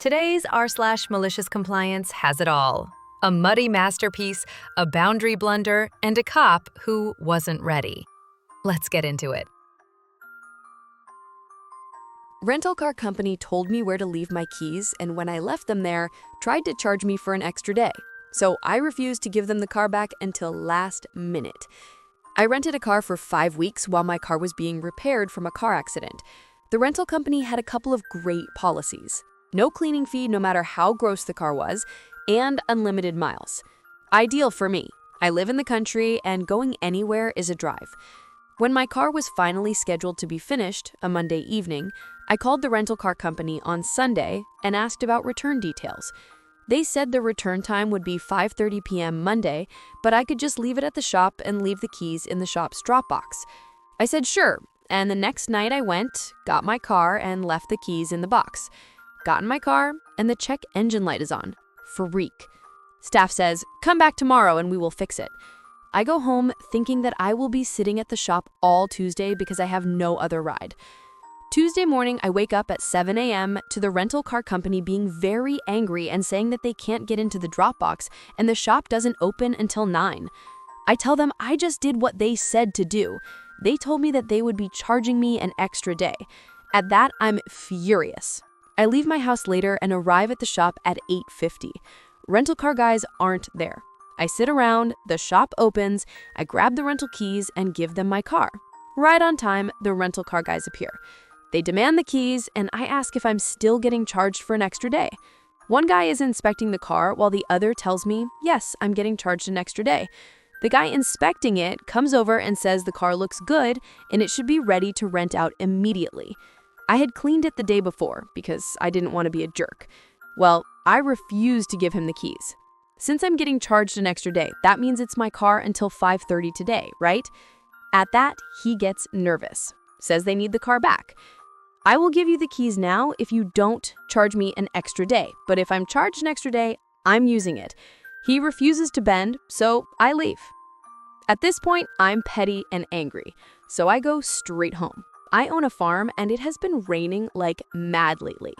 Today's r/malicious compliance has it all. A muddy masterpiece, a boundary blunder, and a cop who wasn't ready. Let's get into it. Rental car company told me where to leave my keys, and when I left them there, tried to charge me for an extra day. So I refused to give them the car back until last minute. I rented a car for 5 weeks while my car was being repaired from a car accident. The rental company had a couple of great policies. No cleaning fee no matter how gross the car was, and unlimited miles. Ideal for me. I live in the country and going anywhere is a drive. When my car was finally scheduled to be finished, a Monday evening, I called the rental car company on Sunday and asked about return details. They said the return time would be 5:30 p.m. Monday, but I could just leave it at the shop and leave the keys in the shop's drop box. I said sure, and the next night I went, got my car, and left the keys in the box. Got in my car, and the check engine light is on. Freak. Staff says, come back tomorrow and we will fix it. I go home thinking that I will be sitting at the shop all Tuesday because I have no other ride. Tuesday morning, I wake up at 7 a.m. to the rental car company being very angry and saying that they can't get into the drop box and the shop doesn't open until 9. I tell them I just did what they said to do. They told me that they would be charging me an extra day. At that, I'm furious. I leave my house later and arrive at the shop at 8:50. Rental car guys aren't there. I sit around, the shop opens, I grab the rental keys and give them my car. Right on time, the rental car guys appear. They demand the keys and I ask if I'm still getting charged for an extra day. One guy is inspecting the car while the other tells me, yes, I'm getting charged an extra day. The guy inspecting it comes over and says the car looks good and it should be ready to rent out immediately. I had cleaned it the day before because I didn't want to be a jerk. Well, I refused to give him the keys. Since I'm getting charged an extra day, that means it's my car until 5:30 today, right? At that, he gets nervous, says they need the car back. I will give you the keys now if you don't charge me an extra day, but if I'm charged an extra day, I'm using it. He refuses to bend, so I leave. At this point, I'm petty and angry, so I go straight home. I own a farm and it has been raining like mad lately.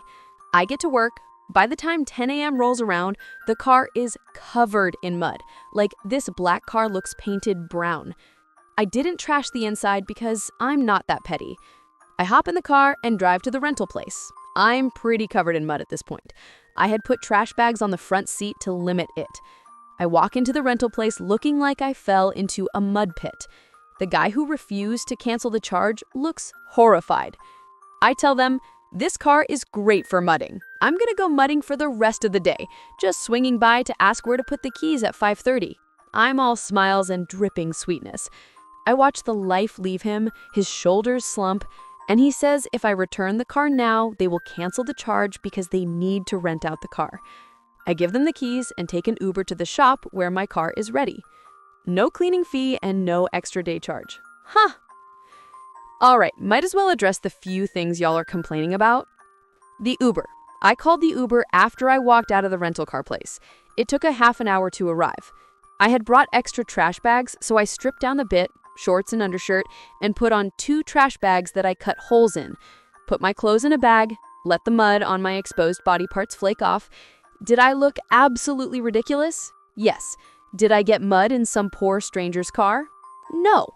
I get to work. By the time 10 a.m. rolls around, the car is covered in mud. Like this black car looks painted brown. I didn't trash the inside because I'm not that petty. I hop in the car and drive to the rental place. I'm pretty covered in mud at this point. I had put trash bags on the front seat to limit it. I walk into the rental place looking like I fell into a mud pit. The guy who refused to cancel the charge looks horrified. I tell them, this car is great for mudding. I'm gonna go mudding for the rest of the day, just swinging by to ask where to put the keys at 5:30. I'm all smiles and dripping sweetness. I watch the life leave him, his shoulders slump, and he says if I return the car now, they will cancel the charge because they need to rent out the car. I give them the keys and take an Uber to the shop where my car is ready. No cleaning fee and no extra day charge. Huh. All right, might as well address the few things y'all are complaining about. The Uber. I called the Uber after I walked out of the rental car place. It took a half an hour to arrive. I had brought extra trash bags, so I stripped down a bit, shorts and undershirt, and put on 2 trash bags that I cut holes in. Put my clothes in a bag, let the mud on my exposed body parts flake off. Did I look absolutely ridiculous? Yes. Did I get mud in some poor stranger's car? No.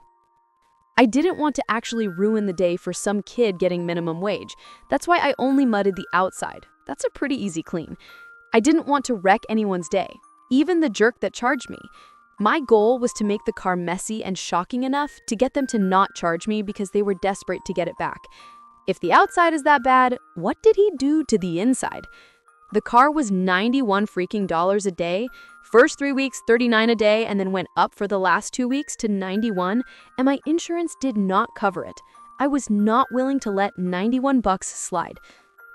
I didn't want to actually ruin the day for some kid getting minimum wage. That's why I only mudded the outside. That's a pretty easy clean. I didn't want to wreck anyone's day, even the jerk that charged me. My goal was to make the car messy and shocking enough to get them to not charge me because they were desperate to get it back. If the outside is that bad, what did he do to the inside? The car was $91 freaking dollars a day. First 3 weeks, $39 a day, and then went up for the last 2 weeks to $91, and my insurance did not cover it. I was not willing to let $91 slide.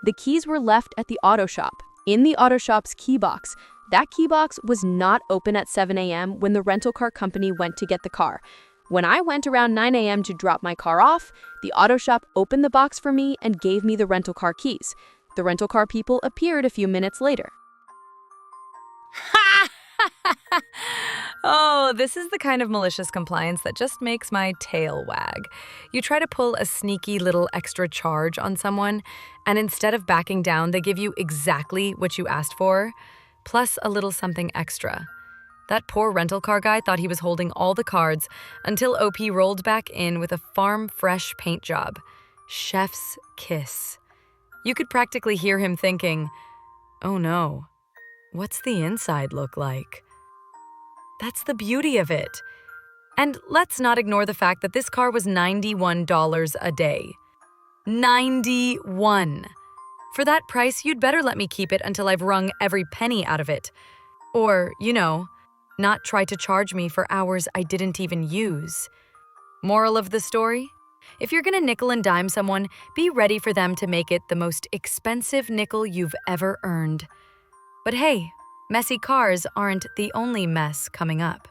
The keys were left at the auto shop, in the auto shop's key box. That key box was not open at 7 a.m. when the rental car company went to get the car. When I went around 9 a.m. to drop my car off, the auto shop opened the box for me and gave me the rental car keys. The rental car people appeared a few minutes later. Oh, this is the kind of malicious compliance that just makes my tail wag. You try to pull a sneaky little extra charge on someone, and instead of backing down, they give you exactly what you asked for, plus a little something extra. That poor rental car guy thought he was holding all the cards until OP rolled back in with a farm-fresh paint job. Chef's kiss. You could practically hear him thinking, "Oh no, what's the inside look like?" That's the beauty of it. And let's not ignore the fact that this car was $91 a day. 91. For that price, you'd better let me keep it until I've wrung every penny out of it. Or, not try to charge me for hours I didn't even use. Moral of the story? If you're gonna nickel and dime someone, be ready for them to make it the most expensive nickel you've ever earned. But hey, messy cars aren't the only mess coming up.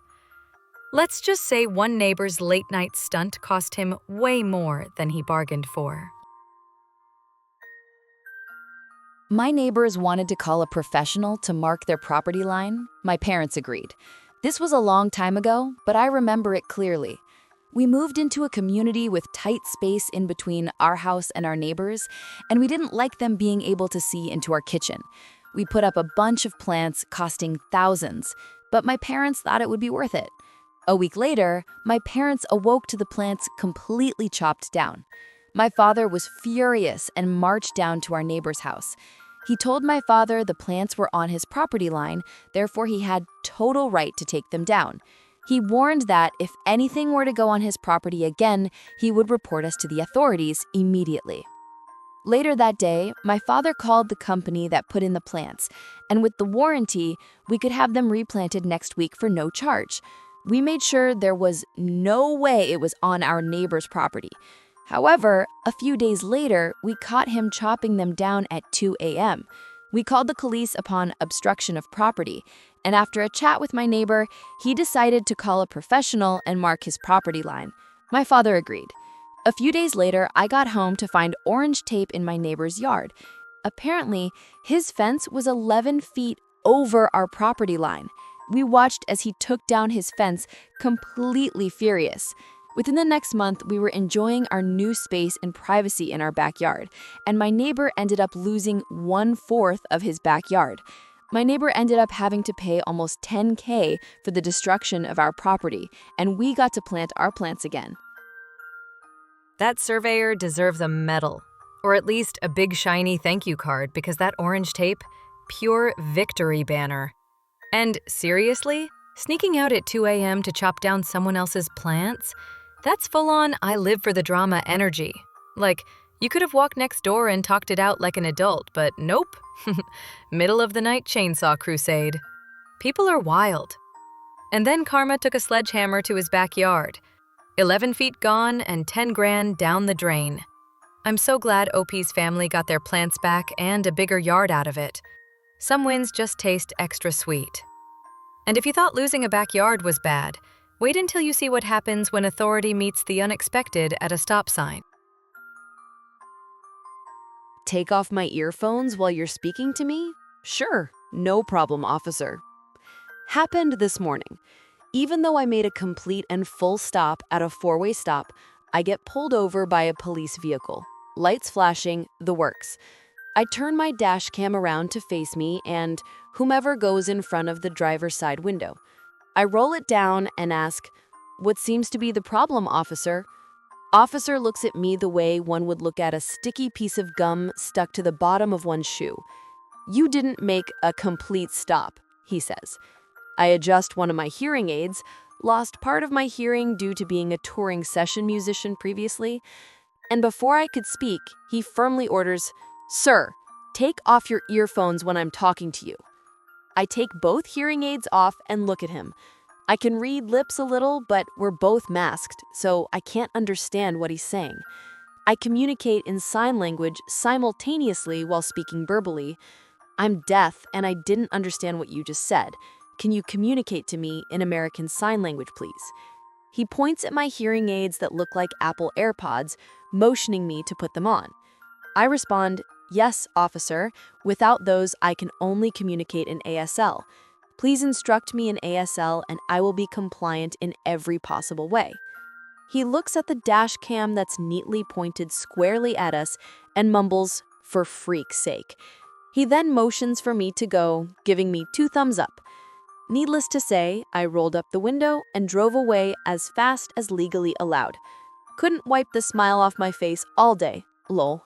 Let's just say one neighbor's late-night stunt cost him way more than he bargained for. My neighbors wanted to call a professional to mark their property line. My parents agreed. This was a long time ago, but I remember it clearly. We moved into a community with tight space in between our house and our neighbors, and we didn't like them being able to see into our kitchen. We put up a bunch of plants costing thousands, but my parents thought it would be worth it. A week later, my parents awoke to the plants completely chopped down. My father was furious and marched down to our neighbor's house. He told my father the plants were on his property line, therefore he had total right to take them down. He warned that if anything were to go on his property again, he would report us to the authorities immediately. Later that day, my father called the company that put in the plants, and with the warranty, we could have them replanted next week for no charge. We made sure there was no way it was on our neighbor's property. However, a few days later, we caught him chopping them down at 2 a.m. We called the police upon obstruction of property, and after a chat with my neighbor, he decided to call a professional and mark his property line. My father agreed. A few days later, I got home to find orange tape in my neighbor's yard. Apparently, his fence was 11 feet over our property line. We watched as he took down his fence, completely furious. Within the next month, we were enjoying our new space and privacy in our backyard, and my neighbor ended up losing 1/4 of his backyard. My neighbor ended up having to pay almost $10K for the destruction of our property, and we got to plant our plants again. That surveyor deserves a medal, or at least a big shiny thank you card, because that orange tape, pure victory banner. And seriously, sneaking out at 2 a.m. to chop down someone else's plants? That's full-on I live for the drama energy. Like, you could have walked next door and talked it out like an adult, but nope. Middle of the night chainsaw crusade. People are wild. And then Karma took a sledgehammer to his backyard. 11 feet gone and 10 grand down the drain. I'm so glad OP's family got their plants back and a bigger yard out of it. Some wins just taste extra sweet. And if you thought losing a backyard was bad, wait until you see what happens when authority meets the unexpected at a stop sign. Take off my earphones while you're speaking to me? Sure, no problem, officer. Happened this morning. Even though I made a complete and full stop at a four-way stop, I get pulled over by a police vehicle. Lights flashing, the works. I turn my dash cam around to face me and whomever goes in front of the driver's side window. I roll it down and ask, "What seems to be the problem, officer?" Officer looks at me the way one would look at a sticky piece of gum stuck to the bottom of one's shoe. "You didn't make a complete stop," he says. I adjust one of my hearing aids, lost part of my hearing due to being a touring session musician previously, and before I could speak, he firmly orders, "Sir, take off your earphones when I'm talking to you." I take both hearing aids off and look at him. I can read lips a little, but we're both masked, so I can't understand what he's saying. I communicate in sign language simultaneously while speaking verbally. "I'm deaf and I didn't understand what you just said. Can you communicate to me in American Sign Language, please?" He points at my hearing aids that look like Apple AirPods, motioning me to put them on. I respond, "Yes, officer. Without those, I can only communicate in ASL." Please instruct me in ASL and I will be compliant in every possible way. He looks at the dash cam that's neatly pointed squarely at us and mumbles, "For freak's sake." He then motions for me to go, giving me 2 thumbs up. Needless to say, I rolled up the window and drove away as fast as legally allowed. Couldn't wipe the smile off my face all day, lol.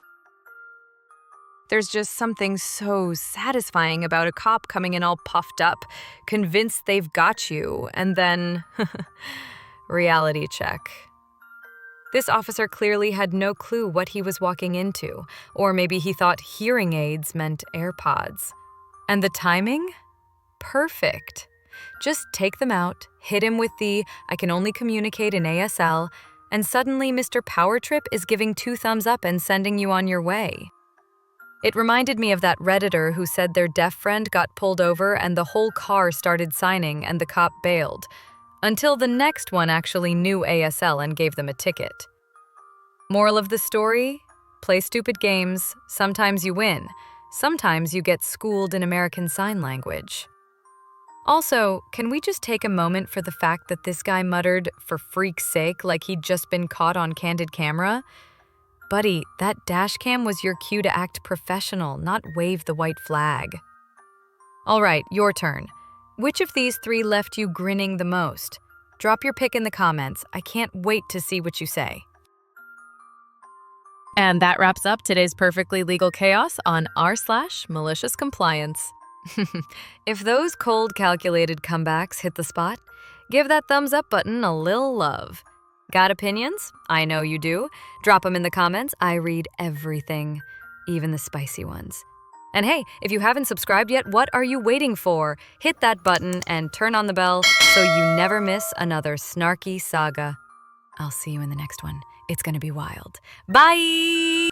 There's just something so satisfying about a cop coming in all puffed up, convinced they've got you, and then reality check. This officer clearly had no clue what he was walking into, or maybe he thought hearing aids meant AirPods. And the timing? Perfect. Just take them out, hit him with the "I can only communicate in ASL," and suddenly Mr. Powertrip is giving 2 thumbs up and sending you on your way. It reminded me of that Redditor who said their deaf friend got pulled over and the whole car started signing and the cop bailed, until the next one actually knew ASL and gave them a ticket. Moral of the story? Play stupid games. Sometimes you win. Sometimes you get schooled in American Sign Language. Also, can we just take a moment for the fact that this guy muttered, "For freak's sake," like he'd just been caught on candid camera? Buddy, that dash cam was your cue to act professional, not wave the white flag. All right, your turn. Which of these 3 left you grinning the most? Drop your pick in the comments. I can't wait to see what you say. And that wraps up today's perfectly legal chaos on r/MaliciousCompliance. If those cold, calculated comebacks hit the spot, give that thumbs up button a little love. Got opinions? I know you do. Drop them in the comments. I read everything, even the spicy ones. And hey, if you haven't subscribed yet, what are you waiting for? Hit that button and turn on the bell so you never miss another snarky saga. I'll see you in the next one. It's gonna be wild. Bye!